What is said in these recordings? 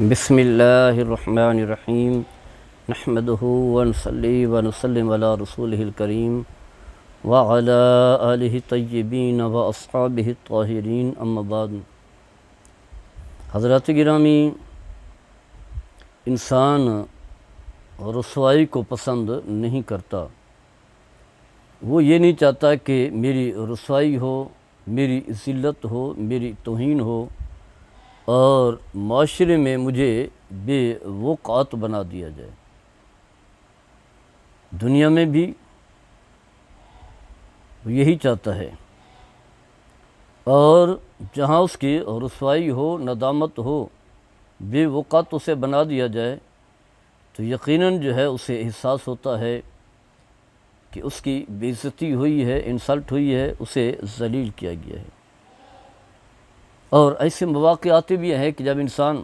بسم اللہ الرحمن الرحیم نحمدہ ونصلی ونسلم علی رسولہ الکریم وعلی آلہ الطیبین واصحابہ الطاہرین اما بعد۔ حضرات گرامی، انسان رسوائی کو پسند نہیں کرتا۔ وہ یہ نہیں چاہتا کہ میری رسوائی ہو، میری ذلت ہو، میری توہین ہو اور معاشرے میں مجھے بے وقعت بنا دیا جائے۔ دنیا میں بھی وہ یہی چاہتا ہے، اور جہاں اس کی رسوائی ہو، ندامت ہو، بے وقعت اسے بنا دیا جائے تو یقیناً جو ہے اسے احساس ہوتا ہے کہ اس کی بے عزتی ہوئی ہے، انسلٹ ہوئی ہے، اسے ذلیل کیا گیا ہے۔ اور ایسے مواقع آتے بھی ہیں کہ جب انسان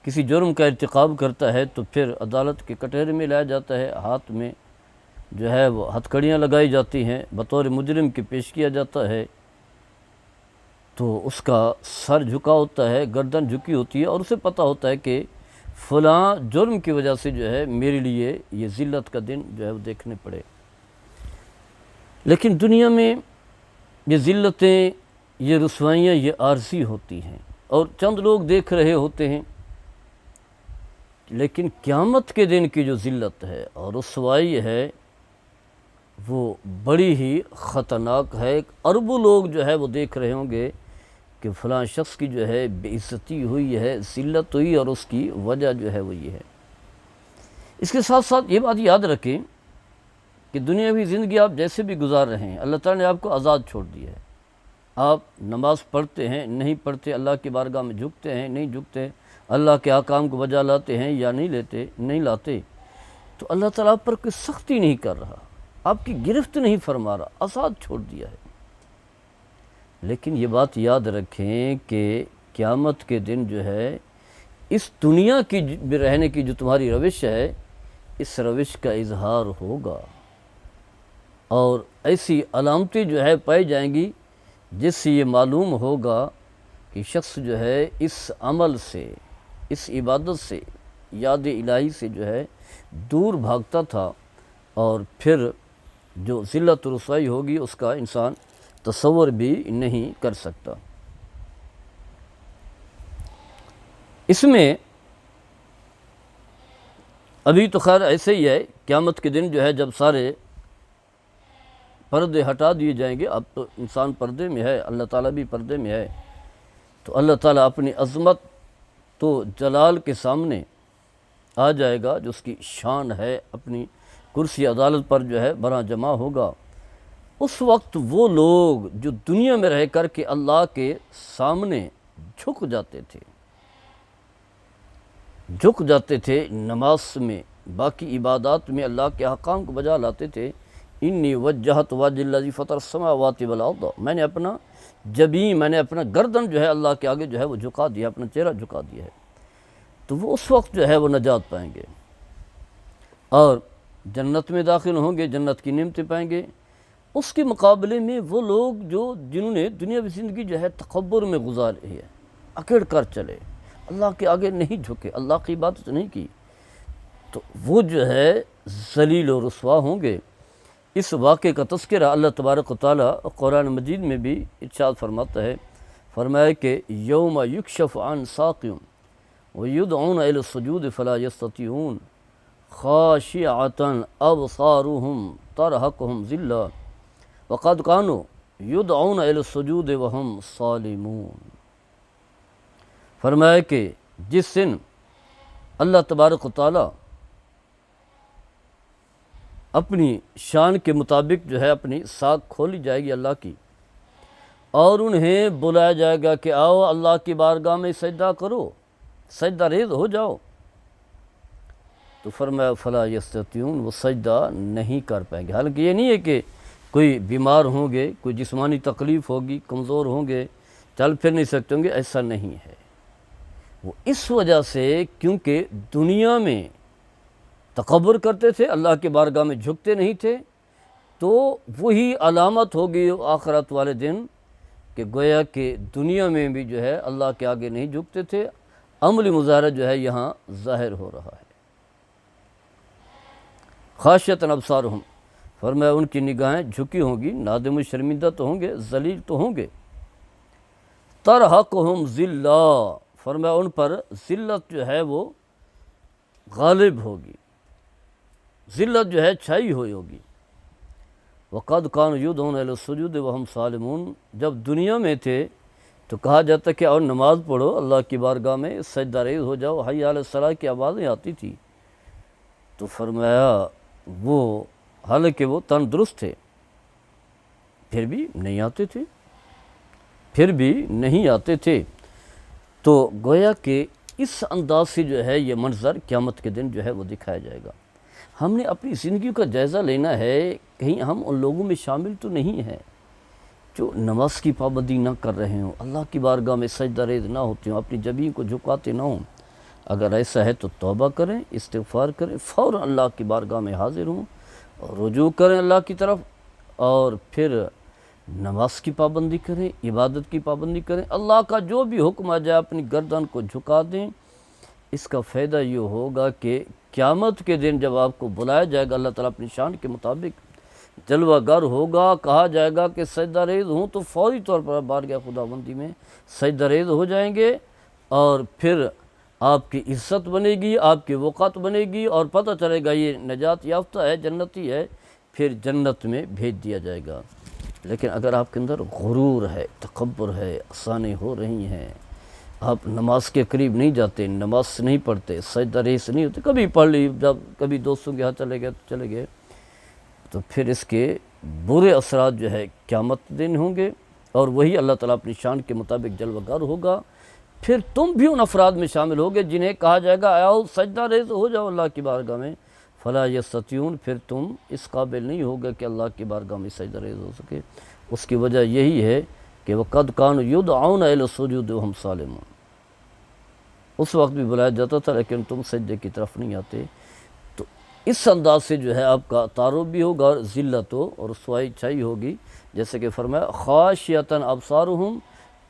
کسی جرم کا ارتکاب کرتا ہے تو پھر عدالت کے کٹہرے میں لایا جاتا ہے، ہاتھ میں جو ہے وہ ہتھکڑیاں لگائی جاتی ہیں، بطور مجرم کے پیش کیا جاتا ہے، تو اس کا سر جھکا ہوتا ہے، گردن جھکی ہوتی ہے، اور اسے پتہ ہوتا ہے کہ فلاں جرم کی وجہ سے جو ہے میرے لیے یہ ذلت کا دن جو ہے وہ دیکھنے پڑے۔ لیکن دنیا میں یہ ذلتیں، یہ رسوائیاں، یہ عارضی ہوتی ہیں اور چند لوگ دیکھ رہے ہوتے ہیں، لیکن قیامت کے دن کی جو ذلت ہے اور رسوائی ہے وہ بڑی ہی خطرناک ہے۔ اربوں لوگ جو ہے وہ دیکھ رہے ہوں گے کہ فلاں شخص کی جو ہے بے عزتی ہوئی ہے، ذلت ہوئی، اور اس کی وجہ جو ہے وہ یہ ہے۔ اس کے ساتھ ساتھ یہ بات یاد رکھیں کہ دنیاوی زندگی آپ جیسے بھی گزار رہے ہیں، اللہ تعالیٰ نے آپ کو آزاد چھوڑ دیا ہے۔ آپ نماز پڑھتے ہیں، نہیں پڑھتے، اللہ کی بارگاہ میں جھکتے ہیں، نہیں جھکتے، اللہ کے احکام کو بجا لاتے ہیں یا نہیں لاتے، تو اللہ تعالیٰ آپ پر کوئی سختی نہیں کر رہا، آپ کی گرفت نہیں فرما رہا، آزاد چھوڑ دیا ہے۔ لیکن یہ بات یاد رکھیں کہ قیامت کے دن جو ہے اس دنیا کی رہنے کی جو تمہاری روش ہے، اس روش کا اظہار ہوگا، اور ایسی علامتیں جو ہے پائی جائیں گی جس سے یہ معلوم ہوگا کہ شخص جو ہے اس عمل سے، اس عبادت سے، یاد الہی سے جو ہے دور بھاگتا تھا، اور پھر جو ذلت و رسوائی ہوگی اس کا انسان تصور بھی نہیں کر سکتا۔ اس میں ابھی تو خیر ایسے ہی ہے، قیامت کے دن جو ہے جب سارے پردے ہٹا دیے جائیں گے، اب تو انسان پردے میں ہے، اللہ تعالیٰ بھی پردے میں ہے، تو اللہ تعالیٰ اپنی عظمت تو جلال کے سامنے آ جائے گا، جو اس کی شان ہے، اپنی کرسی عدالت پر جو ہے براں جمع ہوگا۔ اس وقت وہ لوگ جو دنیا میں رہ کر کے اللہ کے سامنے جھک جاتے تھے نماز میں، باقی عبادات میں اللہ کے احکام کو بجا لاتے تھے، انی وجہت وجہ الذی فطر السماوات والارض، میں نے اپنا جبین، میں نے اپنا گردن جو ہے اللہ کے آگے جو ہے وہ جھکا دیا، اپنا چہرہ جھکا دیا ہے، تو وہ اس وقت جو ہے وہ نجات پائیں گے اور جنت میں داخل ہوں گے، جنت کی نعمتیں پائیں گے۔ اس کے مقابلے میں وہ لوگ جنہوں نے دنیاوی زندگی جو ہے تکبر میں گزاری ہے، اکڑ کر چلے، اللہ کے آگے نہیں جھکے، اللہ کی عبادت نہیں کی، تو وہ جو ہے ذلیل و رسوا ہوں گے۔ اس واقعے کا تذکرہ اللہ تبارک و تعالیٰ قرآن مجید میں بھی ارشاد فرماتا ہے، فرمایا کہ یوم یکشف عن ساق ویدعون الی السجود فلا یستطیعون خاشعۃ ابصارهم ترہقہم ذلہ وقد کانوا یدعون الی السجود وہم سالمون۔ فرمایا کہ جس دن اللہ تبارک و تعالیٰ اپنی شان کے مطابق جو ہے اپنی ساق کھولی جائے گی اللہ کی، اور انہیں بلایا جائے گا کہ آؤ اللہ کی بارگاہ میں سجدہ کرو، سجدہ ریز ہو جاؤ، تو فرمایا فلا یستطیعون، وہ سجدہ نہیں کر پائیں گے۔ حالانکہ یہ نہیں ہے کہ کوئی بیمار ہوں گے، کوئی جسمانی تکلیف ہوگی، کمزور ہوں گے، چل پھر نہیں سکتے ہوں گے، ایسا نہیں ہے۔ وہ اس وجہ سے کیونکہ دنیا میں تکبر کرتے تھے، اللہ کے بارگاہ میں جھکتے نہیں تھے، تو وہی علامت ہوگی آخرت والے دن کہ گویا کہ دنیا میں بھی جو ہے اللہ کے آگے نہیں جھکتے تھے، عملی مظاہرہ جو ہے یہاں ظاہر ہو رہا ہے۔ خاشعۃ ابصارہم، فرمایا ان کی نگاہیں جھکی ہوں گی، نادم و شرمندہ تو ہوں گے، ذلیل تو ہوں گے۔ ترہقہم ذلہ، فرمایا ان پر ذلت جو ہے وہ غالب ہوگی، ذلت جو ہے چھائی ہوئی ہوگی۔ وقد کانوا یدعون الی السجود وہم سالمون، جب دنیا میں تھے تو کہا جاتا کہ اور نماز پڑھو اللہ کی بارگاہ میں، سجدہ ریز ہو جاؤ، حی علی الصلاۃ کی آوازیں آتی تھی، تو فرمایا وہ حالانکہ وہ تندرست تھے پھر بھی نہیں آتے تھے، پھر بھی نہیں آتے تھے۔ تو گویا کہ اس انداز سے جو ہے یہ منظر قیامت کے دن جو ہے وہ دکھایا جائے گا۔ ہم نے اپنی زندگی کا جائزہ لینا ہے، کہیں ہم ان لوگوں میں شامل تو نہیں ہیں جو نماز کی پابندی نہ کر رہے ہوں، اللہ کی بارگاہ میں سجدہ ریز نہ ہوتے ہوں، اپنی جبین کو جھکاتے نہ ہوں۔ اگر ایسا ہے تو توبہ کریں، استغفار کریں، فوراً اللہ کی بارگاہ میں حاضر ہوں اور رجوع کریں اللہ کی طرف، اور پھر نماز کی پابندی کریں، عبادت کی پابندی کریں، اللہ کا جو بھی حکم آ جائے اپنی گردن کو جھکا دیں۔ اس کا فائدہ یہ ہوگا کہ قیامت کے دن جب آپ کو بلایا جائے گا، اللہ تعالیٰ اپنی شان کے مطابق جلوہ گر ہوگا، کہا جائے گا کہ سجدہ ریز ہوں، تو فوری طور پر بارگاہ خداوندی میں سجدہ ریز ہو جائیں گے، اور پھر آپ کی عزت بنے گی، آپ کی وقت بنے گی، اور پتہ چلے گا یہ نجات یافتہ ہے، جنتی ہے، پھر جنت میں بھیج دیا جائے گا۔ لیکن اگر آپ کے اندر غرور ہے، تکبر ہے، آسانی ہو رہی ہیں، آپ نماز کے قریب نہیں جاتے، نماز نہیں پڑھتے، سجدہ ریز نہیں ہوتے، کبھی پڑھ لی، جب کبھی دوستوں کے ہاں چلے گئے تو چلے گئے، تو پھر اس کے برے اثرات جو ہے قیامت دن ہوں گے، اور وہی اللہ تعالیٰ اپنی شان کے مطابق جلوہ گر ہوگا۔ پھر تم بھی ان افراد میں شامل ہوگے جنہیں کہا جائے گا آؤ سجدہ ریز ہو جاؤ اللہ کی بارگاہ میں، فلا یستطیعون، پھر تم اس قابل نہیں ہوگے کہ اللہ کی بارگاہ میں سجدہ ریز ہو سکے۔ اس کی وجہ یہی ہے کہ وقد کانوا یدعون الی السجود وہم سالمون، اس وقت بھی بلایا جاتا تھا لیکن تم سجدے کی طرف نہیں آتے۔ تو اس انداز سے جو ہے آپ کا تعارف بھی ہوگا، اور ذلت اور رسوائی چھائی ہوگی، جیسے کہ فرمایا خاشعۃ ابصارہم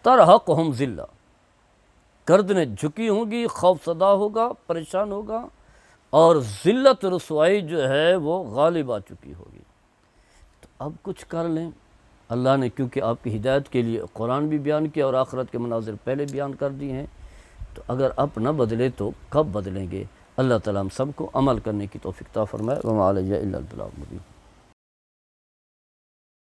ترہقہم ذلہ، گردنیں جھکی ہوں گی، خوف زدہ ہوگا، پریشان ہوگا، اور ذلت رسوائی جو ہے وہ غالب آ چکی ہوگی۔ تو اب کچھ کر لیں، اللہ نے کیونکہ آپ کی ہدایت کے لیے قرآن بھی بیان کیا اور آخرت کے مناظر پہلے بیان کر دیے ہیں، تو اگر اب نہ بدلے تو کب بدلیں گے؟ اللہ تعالیٰ ہم سب کو عمل کرنے کی توفیق عطا فرمائے۔ وما علیہ الا البلاغ المبین۔